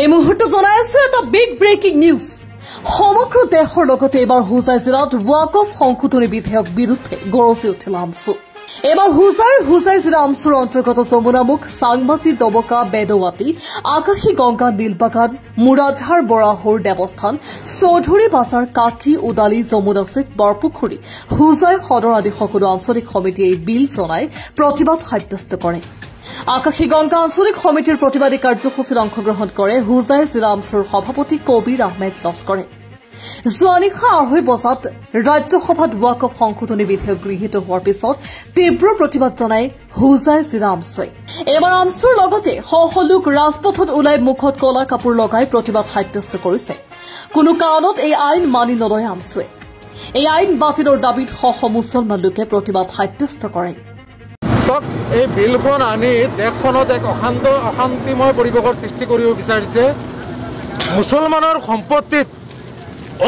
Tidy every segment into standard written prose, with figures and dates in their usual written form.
এই মুহূৰ্তে জনাই আছো এটা বিগ ব্ৰেকিং নিউজ। সমগ্ৰ দেশৰ লগতে এবাৰ হোজাই জিলাত ৱাকফ সংশোধনী বিধেয়ক বিৰুদ্ধে গৰজি উঠিল আমচু। এবাৰ হোজাই জিলা আমচুৰ অন্তৰ্গত যমুনামুখ, চাংমাচি, দবকা, বেদৱাটি, আকাশী গংগা, নীলবাগান, মুৰাঝাৰ, বৰাহৰ দেৱস্থান, চৌধুৰী বাজাৰ, কাকি, উদালি, যমুনাচিত, বৰপুখুৰী, হোজাই সদৰ আদি সকলো আঞ্চলিক সমিতিয়ে এই বিল জনাই প্ৰতিবাদ সাব্যস্ত কৰে। আকাশী গংগা আঞ্চলিক সমিতিৰ প্ৰতিবাদী কাৰ্যসূচীত অংশগ্ৰহণ কৰে হোজাই জিলা আমচুৰ সভাপতি কবিৰ আহমেদ লস্কৰে। যোৱা নিশা ২:৩০ বজাত ৰাজ্যসভাত ৱাকফ সংশোধনী বিধেয়ক গৃহীত হোৱাৰ পিছত তীব্ৰ প্ৰতিবাদ জনাই হোজাই জিলা আমচুৱে। এইবাৰ আমচুৰ লগতে শ লোক ৰাজপথত ওলাই মুখত কলা কাপোৰ লগাই প্ৰতিবাদ সাব্যস্ত কৰিছে। কোনো কাৰণত এই আইন মানি নলয় আমচুৱে। এই আইন বাতিলৰ দাবীত শ মুছলমান লোকে প্ৰতিবাদ সাব্যস্ত কৰে। এই বিলখন আনি দেশখনত এক অশান্তিময় পৰিৱেশৰ সৃষ্টি কৰিব বিচাৰিছে। মুছলমানৰ সম্পত্তিত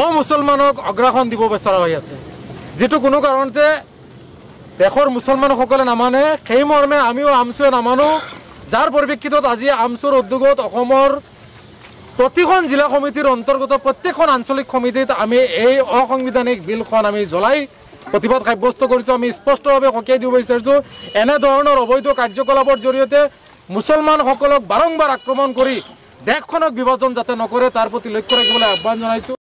অমুছলমানক অগ্ৰাসন দিব বিচৰা হৈ আছে, যিটো কোনো কাৰণতে দেশৰ মুছলমানসকলে নামানে। সেই মৰ্মে আমিও আমচুৱে নামানো, যাৰ পৰিপ্ৰেক্ষিতত আজি আমচুৰ উদ্যোগত অসমৰ প্ৰতিখন জিলা সমিতিৰ অন্তৰ্গত প্ৰত্যেকখন আঞ্চলিক সমিতিত আমি এই অসাংবিধানিক বিলখন আমি জ্বলাই প্ৰতিবাদ সাব্যস্ত কৰিছোঁ। আমি স্পষ্টভাৱে সকীয়াই দিব বিচাৰিছোঁ, এনেধৰণৰ অবৈধ কাৰ্যকলাপৰ জৰিয়তে মুছলমানসকলক বাৰম্বাৰ আক্ৰমণ কৰি দেশখনক বিভাজন যাতে নকৰে তাৰ প্ৰতি লক্ষ্য ৰাখিবলৈ আহ্বান জনাইছোঁ।